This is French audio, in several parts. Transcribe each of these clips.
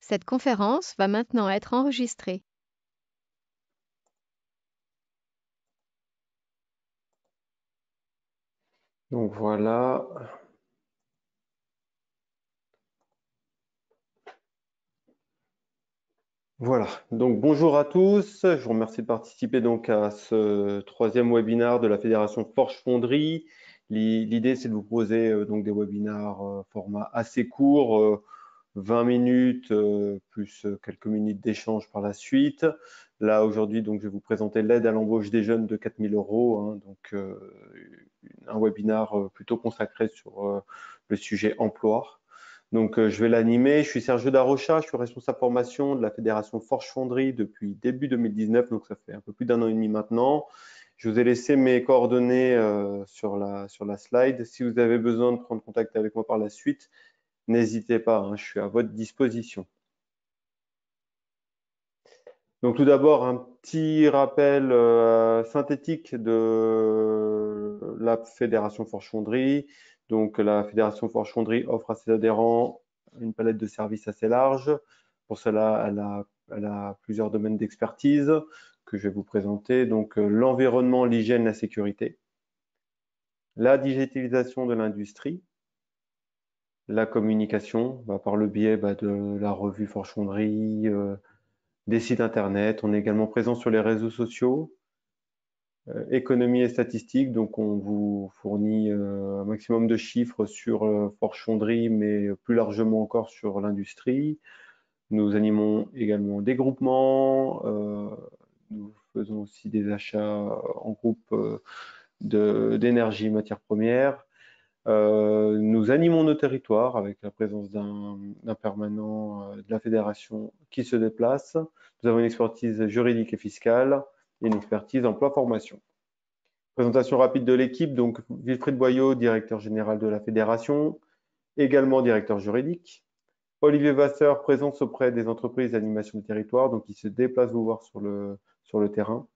Cette conférence va maintenant être enregistrée. Donc voilà. Voilà. Donc bonjour à tous. Je vous remercie de participer donc à ce troisième webinaire de la Fédération Forge Fonderie. L'idée, c'est de vous proposer donc des webinaires format assez court, 20 minutes plus quelques minutes d'échange par la suite. Là aujourd'hui, donc je vais vous présenter l'aide à l'embauche des jeunes de 4 000 euros. Donc un webinaire plutôt consacré sur le sujet emploi. Donc, je vais l'animer. Je suis Sergio Darocha, je suis responsable formation de la Fédération Forge Fonderie depuis début 2019, donc ça fait un peu plus d'un an et demi maintenant. Je vous ai laissé mes coordonnées sur la slide. Si vous avez besoin de prendre contact avec moi par la suite, n'hésitez pas, hein, je suis à votre disposition. Donc, tout d'abord, un petit rappel synthétique de la Fédération Forge Fonderie. Donc, la Fédération Forge Fonderie offre à ses adhérents une palette de services assez large. Pour cela, elle a plusieurs domaines d'expertise que je vais vous présenter. Donc, l'environnement, l'hygiène, la sécurité, la digitalisation de l'industrie, la communication par le biais de la revue Forge Fonderie, des sites internet. On est également présent sur les réseaux sociaux, économie et statistiques. Donc, on vous fournit un maximum de chiffres sur Forge Fonderie, mais plus largement encore sur l'industrie. Nous animons également des groupements. Nous faisons aussi des achats en groupe d'énergie matières premières. Nous animons nos territoires avec la présence d'un permanent de la fédération qui se déplace. Nous avons une expertise juridique et fiscale et une expertise emploi-formation. Présentation rapide de l'équipe, donc Wilfried Boyau, directeur général de la fédération, également directeur juridique. Olivier Vasseur, présence auprès des entreprises d'animation de territoire, donc il se déplace vous voir sur le terrain.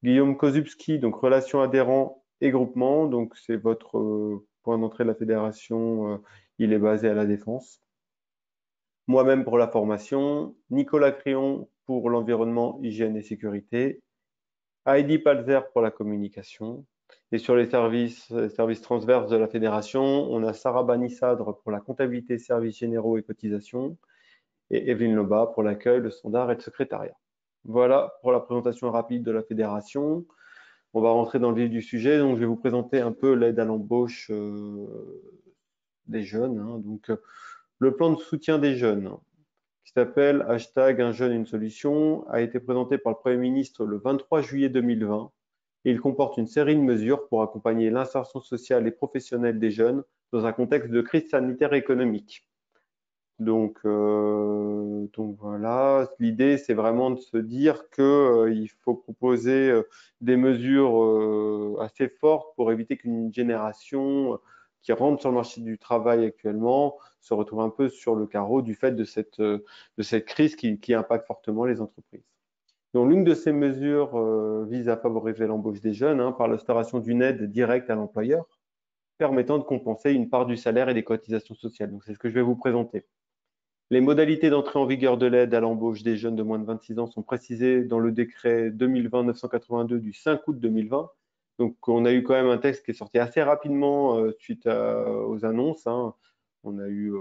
Guillaume Kozubski, donc relations adhérents et groupements, donc c'est votre point d'entrée de la fédération, il est basé à La Défense. Moi-même pour la formation, Nicolas Créon pour l'environnement, hygiène et sécurité, Heidi Palzer pour la communication. Et sur les services transverses de la fédération, on a Sarah Banissadre pour la comptabilité, services généraux et cotisations, et Evelyne Loba pour l'accueil, le standard et le secrétariat. Voilà pour la présentation rapide de la fédération. On va rentrer dans le vif du sujet. Donc, je vais vous présenter un peu l'aide à l'embauche des jeunes. Donc, le plan de soutien des jeunes, qui s'appelle hashtag un jeune, une solution, a été présenté par le Premier ministre le 23 juillet 2020. Et il comporte une série de mesures pour accompagner l'insertion sociale et professionnelle des jeunes dans un contexte de crise sanitaire et économique. Donc voilà, l'idée c'est vraiment de se dire qu'il faut proposer des mesures assez fortes pour éviter qu'une génération qui rentre sur le marché du travail actuellement se retrouve un peu sur le carreau du fait de cette crise qui impacte fortement les entreprises. Donc l'une de ces mesures vise à favoriser l'embauche des jeunes par l'instauration d'une aide directe à l'employeur permettant de compenser une part du salaire et des cotisations sociales. Donc c'est ce que je vais vous présenter. Les modalités d'entrée en vigueur de l'aide à l'embauche des jeunes de moins de 26 ans sont précisées dans le décret 2020-982 du 5 août 2020. Donc, on a eu quand même un texte qui est sorti assez rapidement suite aux annonces. On a eu,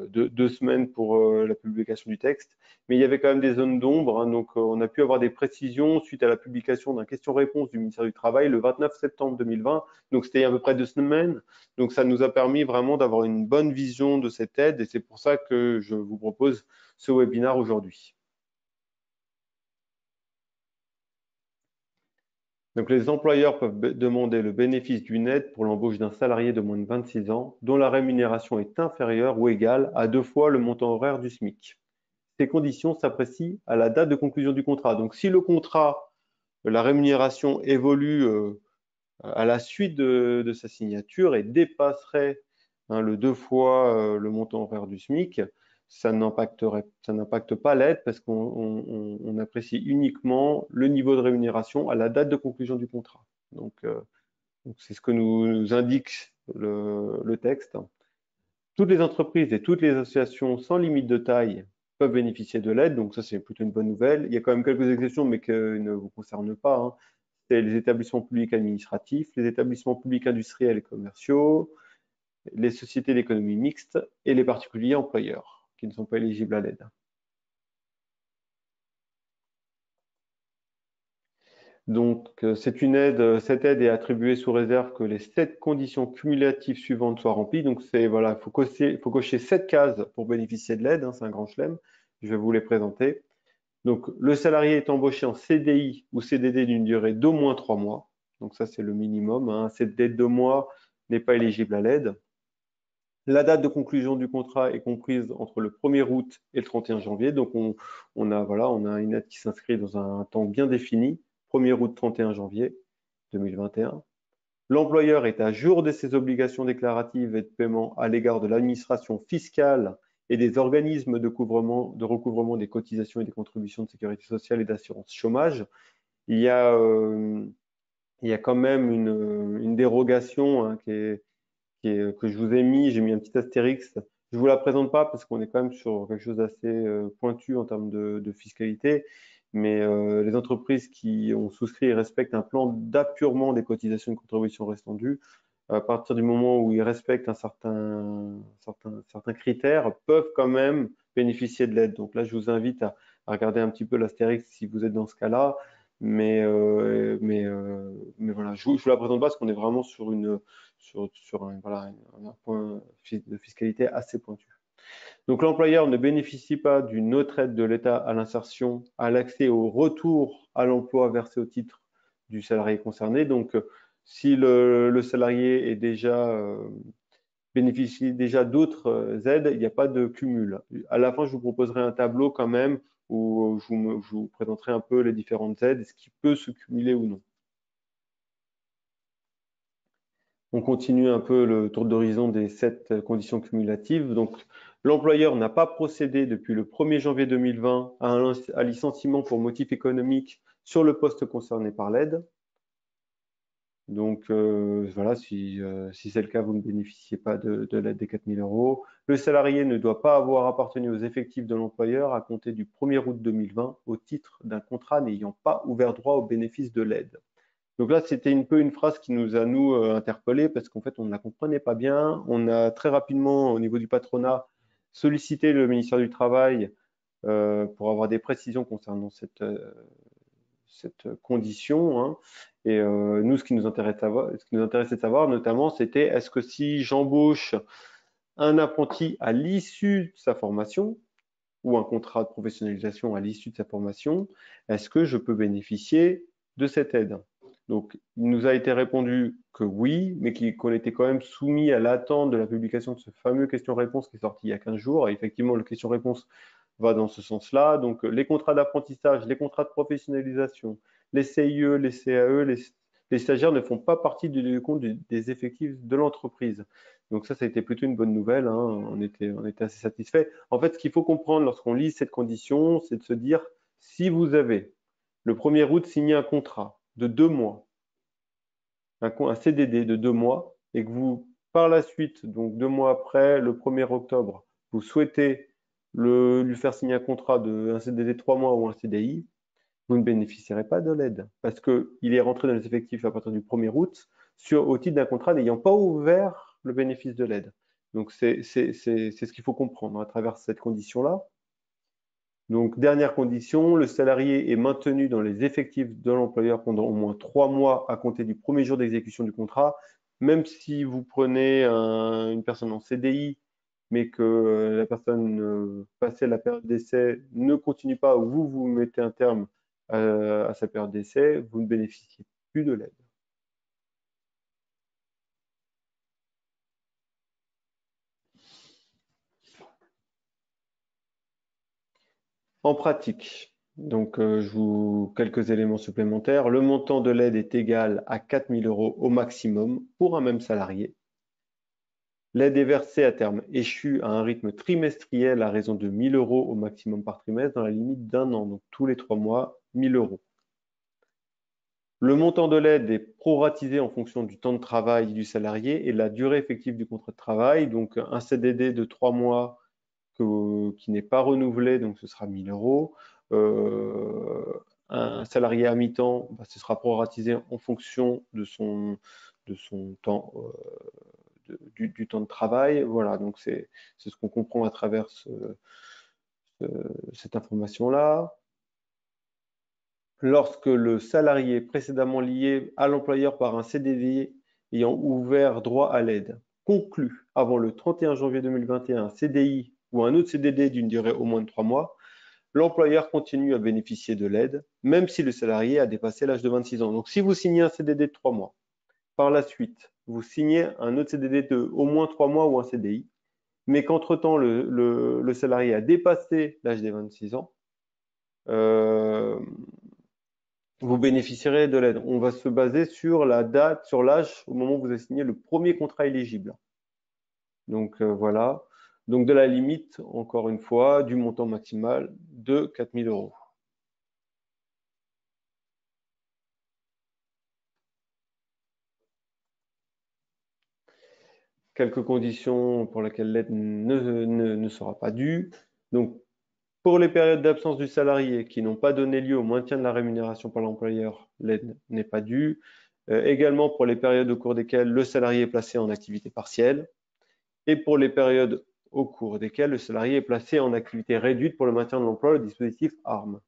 deux semaines pour la publication du texte, mais il y avait quand même des zones d'ombre. Donc, on a pu avoir des précisions suite à la publication d'un question-réponse du ministère du Travail le 29 septembre 2020. Donc, c'était à peu près 2 semaines. Donc, ça nous a permis vraiment d'avoir une bonne vision de cette aide et c'est pour ça que je vous propose ce webinaire aujourd'hui. Donc, les employeurs peuvent demander le bénéfice d'une aide pour l'embauche d'un salarié de moins de 26 ans dont la rémunération est inférieure ou égale à 2 fois le montant horaire du SMIC. Ces conditions s'apprécient à la date de conclusion du contrat. Donc, si le contrat, la rémunération évolue à la suite de sa signature et dépasserait le 2 fois le montant horaire du SMIC, ça n'impacte pas l'aide parce qu'on apprécie uniquement le niveau de rémunération à la date de conclusion du contrat. Donc c'est ce que nous indique le texte. Toutes les entreprises et toutes les associations sans limite de taille peuvent bénéficier de l'aide, donc ça c'est plutôt une bonne nouvelle. Il y a quand même quelques exceptions, mais qui ne vous concernent pas, hein. C'est les établissements publics administratifs, les établissements publics industriels et commerciaux, les sociétés d'économie mixte et les particuliers employeurs qui ne sont pas éligibles à l'aide. Donc, cette aide est attribuée sous réserve que les 7 conditions cumulatives suivantes soient remplies. Donc, voilà, faut cocher 7 cases pour bénéficier de l'aide, hein, c'est un grand chelem. Je vais vous les présenter. Donc, le salarié est embauché en CDI ou CDD d'une durée d'au moins 3 mois. Donc, ça, c'est le minimum, hein. Un CDD de 2 mois n'est pas éligible à l'aide. La date de conclusion du contrat est comprise entre le 1er août et le 31 janvier. Donc, on a une aide qui s'inscrit dans un temps bien défini, 1er août, 31 janvier 2021. L'employeur est à jour de ses obligations déclaratives et de paiement à l'égard de l'administration fiscale et des organismes de recouvrement des cotisations et des contributions de sécurité sociale et d'assurance chômage. Il y a quand même une dérogation, hein, que je vous ai mis, j'ai mis un petit astérix. Je ne vous la présente pas parce qu'on est quand même sur quelque chose d'assez pointu en termes de fiscalité, mais les entreprises qui ont souscrit et respectent un plan d'apurement des cotisations et contributions restant dues, à partir du moment où ils respectent certains critères, peuvent quand même bénéficier de l'aide. Donc là, je vous invite à regarder un petit peu l'astérix si vous êtes dans ce cas-là. Mais voilà, je vous la présente pas parce qu'on est vraiment sur voilà, un point de fiscalité assez pointu. Donc l'employeur ne bénéficie pas d'une autre aide de l'État à l'insertion, à l'accès au retour à l'emploi versé au titre du salarié concerné. Donc si le salarié est bénéficie déjà d'autres aides, il n'y a pas de cumul. À la fin, je vous proposerai un tableau quand même où je vous présenterai un peu les différentes aides et ce qui peut se cumuler ou non. On continue un peu le tour d'horizon des 7 conditions cumulatives. Donc, l'employeur n'a pas procédé depuis le 1er janvier 2020 à un licenciement pour motif économique sur le poste concerné par l'aide. Donc, voilà, si c'est le cas, vous ne bénéficiez pas de l'aide des 4 000 euros. Le salarié ne doit pas avoir appartenu aux effectifs de l'employeur à compter du 1er août 2020 au titre d'un contrat n'ayant pas ouvert droit au bénéfice de l'aide. Donc là, c'était un peu une phrase qui nous a, nous, interpellés parce qu'en fait, on ne la comprenait pas bien. On a très rapidement, au niveau du patronat, sollicité le ministère du Travail pour avoir des précisions concernant cette condition, hein. Et nous, ce qui nous intéressait de savoir, notamment, c'était est-ce que si j'embauche un apprenti à l'issue de sa formation ou un contrat de professionnalisation à l'issue de sa formation, est-ce que je peux bénéficier de cette aide? Donc, il nous a été répondu que oui, mais qu'on était quand même soumis à l'attente de la publication de ce fameux question-réponse qui est sorti il y a 15 jours. Et effectivement, le question-réponse va dans ce sens-là. Donc, les contrats d'apprentissage, les contrats de professionnalisation, les CIE, les CAE, les stagiaires ne font pas partie du compte des effectifs de l'entreprise. Donc ça a été plutôt une bonne nouvelle, hein. On était assez satisfait. En fait, ce qu'il faut comprendre lorsqu'on lit cette condition, c'est de se dire, si vous avez le 1er août signé un contrat de 2 mois, un CDD de 2 mois, et que vous, par la suite, donc 2 mois après, le 1er octobre, vous souhaitez lui faire signer un CDD de 3 mois ou un CDI, vous ne bénéficierez pas de l'aide parce qu'il est rentré dans les effectifs à partir du 1er août au titre d'un contrat n'ayant pas ouvert le bénéfice de l'aide. Donc, c'est ce qu'il faut comprendre à travers cette condition-là. Donc, dernière condition, le salarié est maintenu dans les effectifs de l'employeur pendant au moins 3 mois à compter du premier jour d'exécution du contrat. Même si vous prenez une personne en CDI, mais que la personne, passée la période d'essai, ne continue pas ou vous mettez un terme à sa période d'essai, vous ne bénéficiez plus de l'aide. En pratique, donc quelques éléments supplémentaires. Le montant de l'aide est égal à 4 000 euros au maximum pour un même salarié. L'aide est versée à terme échu à un rythme trimestriel à raison de 1 000 euros au maximum par trimestre dans la limite d'un an, donc tous les 3 mois, 1 000 euros. Le montant de l'aide est proratisé en fonction du temps de travail du salarié et la durée effective du contrat de travail. Donc un CDD de 3 mois qui n'est pas renouvelé, donc ce sera 1 000 euros. Un salarié à mi-temps, bah, ce sera proratisé en fonction de son temps, du temps de travail. Voilà, donc c'est ce qu'on comprend à travers cette information-là. Lorsque le salarié précédemment lié à l'employeur par un CDD ayant ouvert droit à l'aide conclut avant le 31 janvier 2021 un CDI ou un autre CDD d'une durée au moins de 3 mois, l'employeur continue à bénéficier de l'aide, même si le salarié a dépassé l'âge de 26 ans. Donc, si vous signez un CDD de 3 mois, par la suite, vous signez un autre CDD de au moins 3 mois ou un CDI, mais qu'entre-temps, le salarié a dépassé l'âge des 26 ans, vous bénéficierez de l'aide. On va se baser sur la date, sur l'âge au moment où vous avez signé le premier contrat éligible. Donc voilà. Donc de la limite, encore une fois, du montant maximal de 4 000 euros. Quelques conditions pour lesquelles l'aide ne sera pas due. Donc, pour les périodes d'absence du salarié qui n'ont pas donné lieu au maintien de la rémunération par l'employeur, l'aide n'est pas due. Également pour les périodes au cours desquelles le salarié est placé en activité partielle et pour les périodes au cours desquelles le salarié est placé en activité réduite pour le maintien de l'emploi, le dispositif ARM.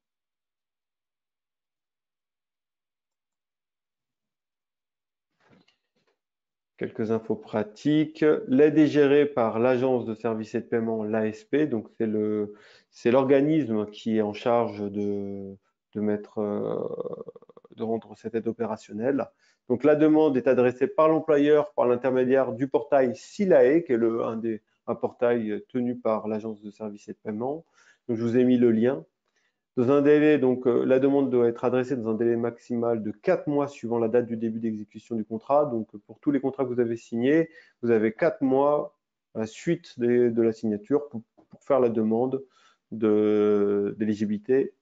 Quelques infos pratiques. L'aide est gérée par l'Agence de services et de paiement, l'ASP. Donc, c'est l'organisme qui est en charge de rendre cette aide opérationnelle. Donc, la demande est adressée par l'employeur par l'intermédiaire du portail SILAE, qui est un portail tenu par l'Agence de services et de paiement. Donc, je vous ai mis le lien. Dans un délai, donc la demande doit être adressée dans un délai maximal de 4 mois suivant la date du début d'exécution du contrat. Donc pour tous les contrats que vous avez signés, vous avez 4 mois à la suite de la signature pour faire la demande d'éligibilité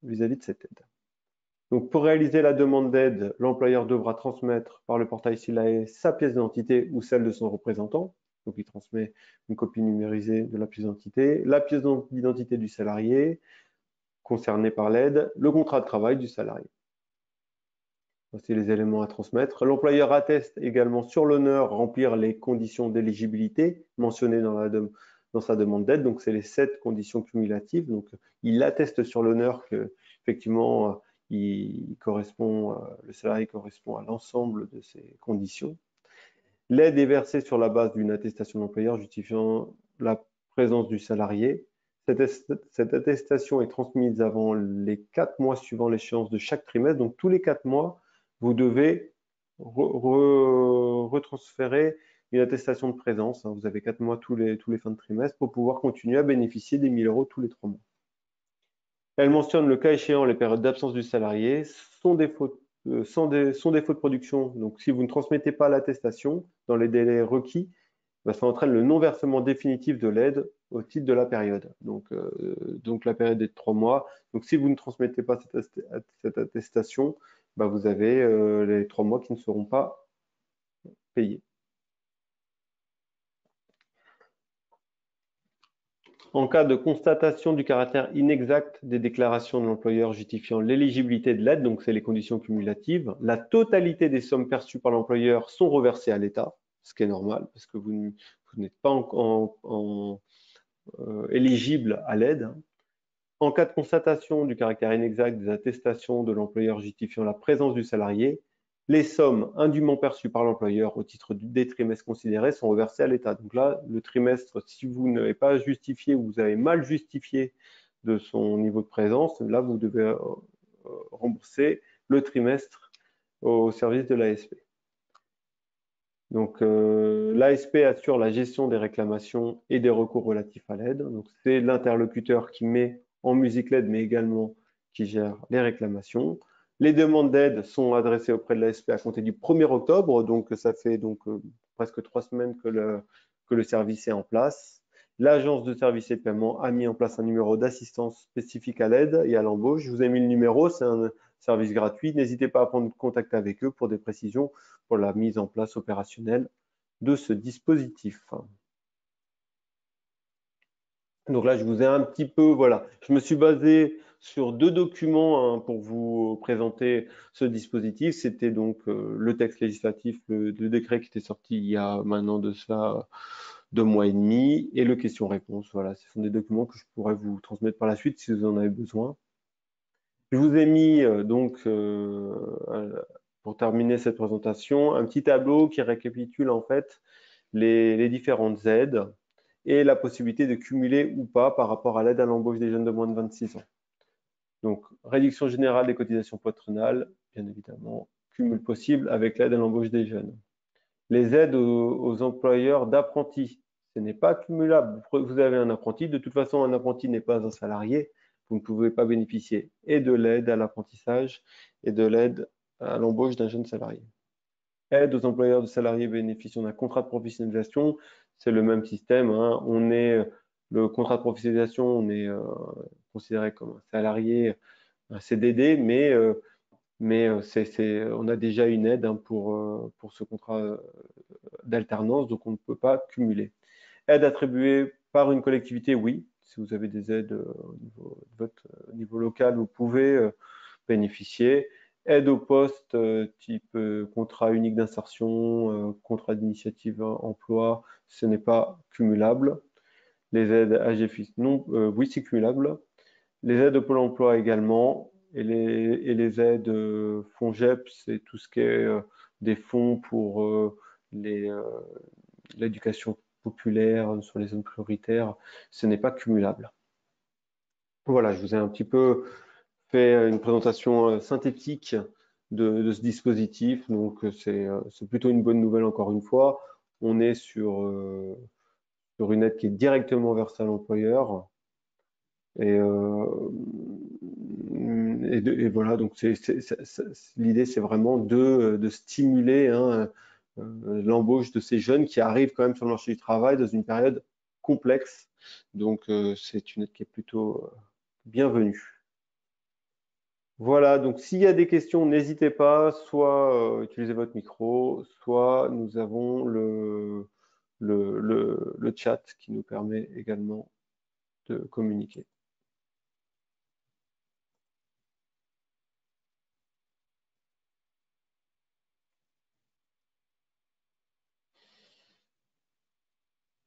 vis-à-vis de cette aide. Donc pour réaliser la demande d'aide, l'employeur devra transmettre par le portail SILAE sa pièce d'identité ou celle de son représentant. Donc il transmet une copie numérisée de la pièce d'identité, la pièce d'identité du salarié, concerné par l'aide, le contrat de travail du salarié. Voici les éléments à transmettre. L'employeur atteste également sur l'honneur remplir les conditions d'éligibilité mentionnées dans sa demande d'aide. Donc, c'est les 7 conditions cumulatives. Donc, il atteste sur l'honneur que, effectivement, le salarié correspond à l'ensemble de ces conditions. L'aide est versée sur la base d'une attestation d'employeur justifiant la présence du salarié. Cette attestation est transmise avant les 4 mois suivant l'échéance de chaque trimestre. Donc, tous les 4 mois, vous devez retransférer une attestation de présence. Vous avez 4 mois tous les fins de trimestre pour pouvoir continuer à bénéficier des 1 000 euros tous les 3 mois. Elle mentionne le cas échéant les périodes d'absence du salarié, son défaut de production. Donc, si vous ne transmettez pas l'attestation dans les délais requis, ça entraîne le non-versement définitif de l'aide au titre de la période. Donc la période est de 3 mois. Donc, si vous ne transmettez pas cette attestation, vous avez les 3 mois qui ne seront pas payés. En cas de constatation du caractère inexact des déclarations de l'employeur justifiant l'éligibilité de l'aide, donc c'est les conditions cumulatives, la totalité des sommes perçues par l'employeur sont reversées à l'État, ce qui est normal parce que vous n'êtes pas éligible à l'aide. En cas de constatation du caractère inexact des attestations de l'employeur justifiant la présence du salarié, les sommes indûment perçues par l'employeur au titre des trimestres considérés sont reversées à l'État. Donc là, le trimestre, si vous n'avez pas justifié ou vous avez mal justifié de son niveau de présence, là, vous devez rembourser le trimestre au service de l'ASP. Donc, l'ASP assure la gestion des réclamations et des recours relatifs à l'aide. Donc, c'est l'interlocuteur qui met en musique l'aide, mais également qui gère les réclamations. Les demandes d'aide sont adressées auprès de l'ASP à compter du 1er octobre, donc ça fait presque 3 semaines que le service est en place. L'agence de services et de paiement a mis en place un numéro d'assistance spécifique à l'aide et à l'embauche. Je vous ai mis le numéro, c'est un service gratuit. N'hésitez pas à prendre contact avec eux pour des précisions pour la mise en place opérationnelle de ce dispositif. Donc là, je vous ai un petit peu, voilà, je me suis basé sur deux documents hein, pour vous présenter ce dispositif. C'était donc le texte législatif, le décret qui était sorti il y a maintenant de cela 2 mois et demi, et le question-réponse. Voilà, ce sont des documents que je pourrais vous transmettre par la suite si vous en avez besoin. Je vous ai mis pour terminer cette présentation, un petit tableau qui récapitule en fait les différentes aides et la possibilité de cumuler ou pas par rapport à l'aide à l'embauche des jeunes de moins de 26 ans. Donc, réduction générale des cotisations patronales, bien évidemment, cumul possible avec l'aide à l'embauche des jeunes. Les aides aux employeurs d'apprentis, ce n'est pas cumulable. Vous avez un apprenti, de toute façon, un apprenti n'est pas un salarié, vous ne pouvez pas bénéficier et de l'aide à l'apprentissage et de l'aide à l'embauche d'un jeune salarié. Aide aux employeurs de salariés bénéficiant d'un contrat de professionnalisation, c'est le même système, hein. Le contrat de professionnalisation, on est considéré comme un salarié, un CDD, mais on a déjà une aide hein, pour ce contrat d'alternance, donc on ne peut pas cumuler. Aide attribuée par une collectivité, oui. Si vous avez des aides au niveau local, vous pouvez bénéficier. Aide au poste type contrat unique d'insertion, contrat d'initiative emploi, ce n'est pas cumulable. Les aides AGFIS, non, oui, c'est cumulable. Les aides au Pôle emploi également. Et les aides FONGEP, c'est tout ce qui est des fonds pour les, l'éducation populaire sur les zones prioritaires. Ce n'est pas cumulable. Voilà, je vous ai un petit peu fait une présentation synthétique de ce dispositif. Donc, c'est plutôt une bonne nouvelle encore une fois. On est sur une aide qui est directement versée à l'employeur. Et voilà, donc l'idée, c'est vraiment de stimuler hein, l'embauche de ces jeunes qui arrivent quand même sur le marché du travail dans une période complexe. Donc, c'est une aide qui est plutôt bienvenue. Voilà, donc s'il y a des questions, n'hésitez pas, soit utilisez votre micro, soit nous avons le chat qui nous permet également de communiquer.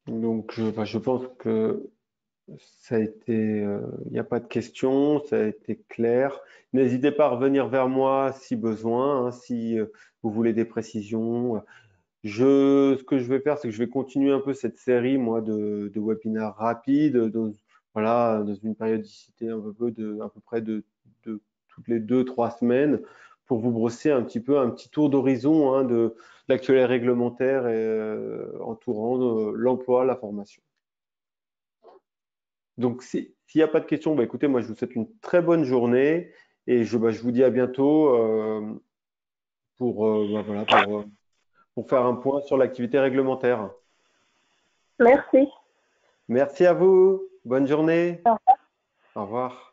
Donc, je pense que ça a été, il n'y a pas de questions, ça a été clair. N'hésitez pas à revenir vers moi si besoin, hein, si vous voulez des précisions. Ce que je vais faire, c'est que je vais continuer un peu cette série, moi, de webinaires rapides, voilà, dans une périodicité à peu près de toutes les 2, 3 semaines, pour vous brosser un petit peu un petit tour d'horizon hein, de l'actuel réglementaire et, entourant l'emploi, la formation. Donc, s'il n'y a pas de questions, bah, écoutez, moi, je vous souhaite une très bonne journée et je vous dis à bientôt voilà, pour faire un point sur l'activité réglementaire. Merci. Merci à vous. Bonne journée. Au revoir. Au revoir.